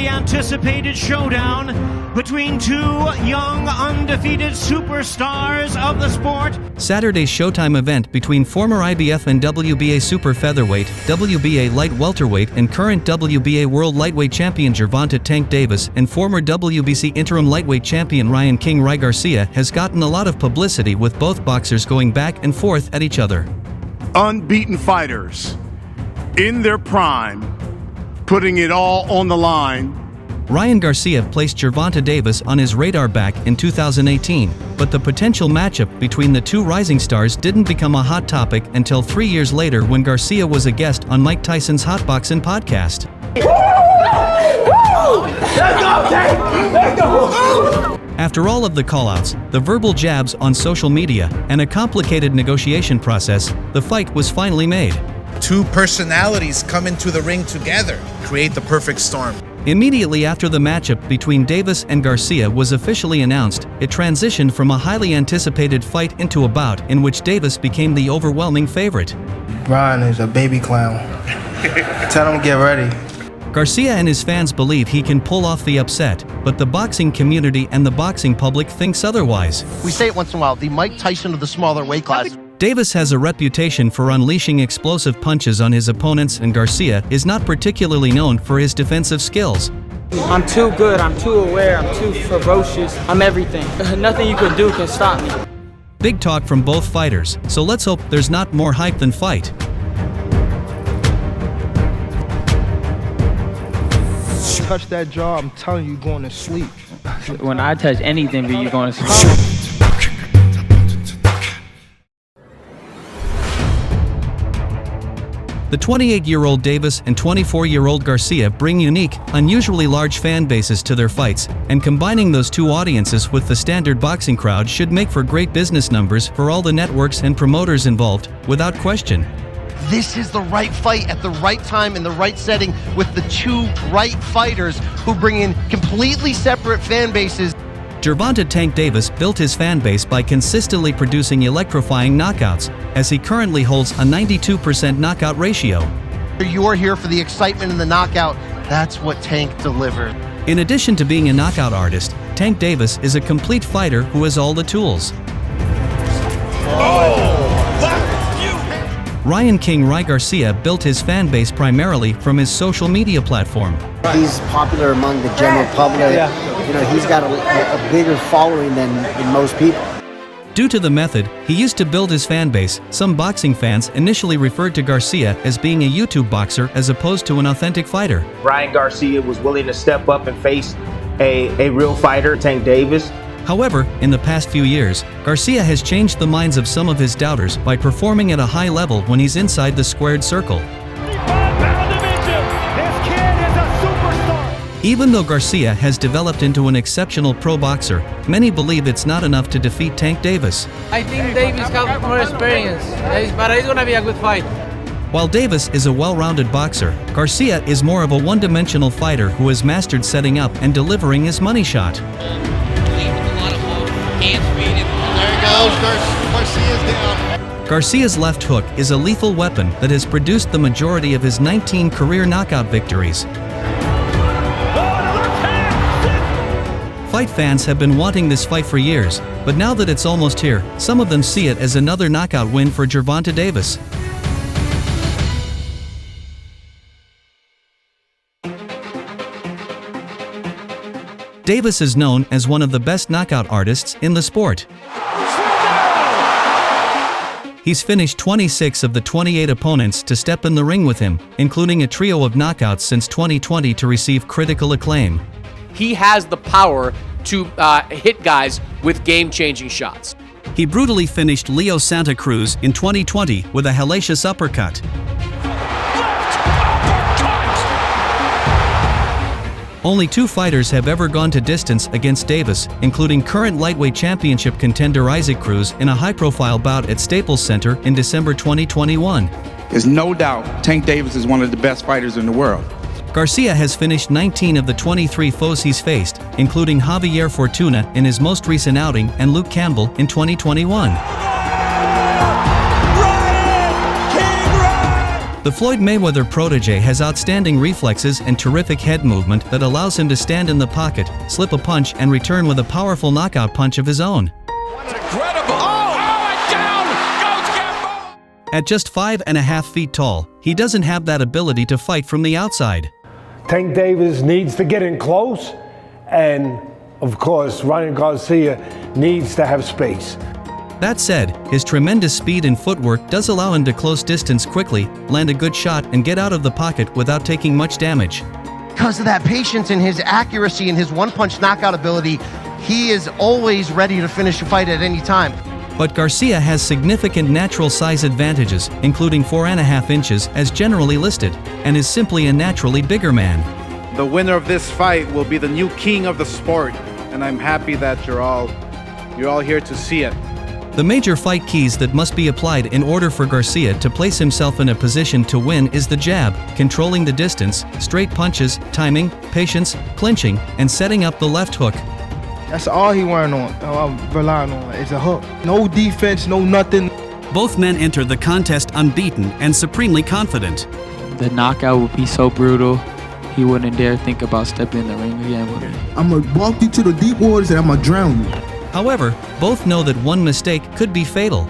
highly anticipated showdown between two young, undefeated superstars of the sport. Saturday's Showtime event between former IBF and WBA super featherweight, WBA light welterweight and current WBA world lightweight champion Gervonta Tank Davis and former WBC interim lightweight champion Ryan "King" Garcia has gotten a lot of publicity, with both boxers going back and forth at each other. Unbeaten fighters in their prime, putting it all on the line. Ryan Garcia placed Gervonta Davis on his radar back in 2018, but the potential matchup between the two rising stars didn't become a hot topic until 3 years later, when Garcia was a guest on Mike Tyson's Hotboxing podcast. After all of the callouts, the verbal jabs on social media, and a complicated negotiation process, the fight was finally made. Two personalities come into the ring together, create the perfect storm. Immediately after the matchup between Davis and Garcia was officially announced, it transitioned from a highly anticipated fight into a bout in which Davis became the overwhelming favorite. Brian is a baby clown. Tell him to get ready. Garcia and his fans believe he can pull off the upset, but the boxing community and the boxing public thinks otherwise. We say it once in a while, the Mike Tyson of the smaller weight class. Davis has a reputation for unleashing explosive punches on his opponents, and Garcia is not particularly known for his defensive skills. I'm too good, I'm too aware, I'm too ferocious, I'm everything. Nothing you can do can stop me. Big talk from both fighters, so let's hope there's not more hype than fight. Touch that jaw, I'm telling you, you're going to sleep. When I touch anything, you're going to sleep. The 28-year-old Davis and 24-year-old Garcia bring unique, unusually large fan bases to their fights, and combining those two audiences with the standard boxing crowd should make for great business numbers for all the networks and promoters involved, without question. This is the right fight at the right time in the right setting with the two right fighters who bring in completely separate fan bases. Gervonta Tank Davis built his fan base by consistently producing electrifying knockouts, as he currently holds a 92% knockout ratio. You're here for the excitement and the knockout. That's what Tank delivered. In addition to being a knockout artist, Tank Davis is a complete fighter who has all the tools. Ryan "King" Garcia built his fan base primarily from his social media platform. He's popular among the general public. You know, he's got a bigger following than most people. Due to the method he used to build his fan base, some boxing fans initially referred to Garcia as being a YouTube boxer as opposed to an authentic fighter. Ryan Garcia was willing to step up and face a real fighter, Tank Davis. However, in the past few years, Garcia has changed the minds of some of his doubters by performing at a high level when he's inside the squared circle. Even though Garcia has developed into an exceptional pro boxer, many believe it's not enough to defeat Tank Davis. I think Davis has more experience, but it's going to be a good fight. While Davis is a well-rounded boxer, Garcia is more of a one-dimensional fighter who has mastered setting up and delivering his money shot. Garcia's down. Garcia's left hook is a lethal weapon that has produced the majority of his 19 career knockout victories. Fight fans have been wanting this fight for years, but now that it's almost here, some of them see it as another knockout win for Gervonta Davis. Davis is known as one of the best knockout artists in the sport. He's finished 26 of the 28 opponents to step in the ring with him, including a trio of knockouts since 2020 to receive critical acclaim. He has the power to hit guys with game-changing shots. He brutally finished Leo Santa Cruz in 2020 with a hellacious uppercut. Only two fighters have ever gone to distance against Davis, including current lightweight championship contender Isaac Cruz in a high-profile bout at Staples Center in December 2021. There's no doubt Tank Davis is one of the best fighters in the world. Garcia has finished 19 of the 23 foes he's faced, including Javier Fortuna in his most recent outing and Luke Campbell in 2021. The Floyd Mayweather protege has outstanding reflexes and terrific head movement that allows him to stand in the pocket, slip a punch, and return with a powerful knockout punch of his own. Incredible! And down goes Gambo! At just 5.5 feet tall, he doesn't have that ability to fight from the outside. Tank Davis needs to get in close, and of course, Ryan Garcia needs to have space. That said, his tremendous speed and footwork does allow him to close distance quickly, land a good shot, and get out of the pocket without taking much damage. Because of that patience and his accuracy and his one-punch knockout ability, he is always ready to finish a fight at any time. But Garcia has significant natural size advantages, including 4.5 inches as generally listed, and is simply a naturally bigger man. The winner of this fight will be the new king of the sport, and I'm happy that you're all here to see it. The major fight keys that must be applied in order for Garcia to place himself in a position to win is the jab, controlling the distance, straight punches, timing, patience, clinching, and setting up the left hook. That's all he relying on, is a hook. No defense, no nothing. Both men entered the contest unbeaten and supremely confident. The knockout would be so brutal, he wouldn't dare think about stepping in the ring again with me. I'm gonna walk you to the deep waters and I'm gonna drown you. However, both know that one mistake could be fatal.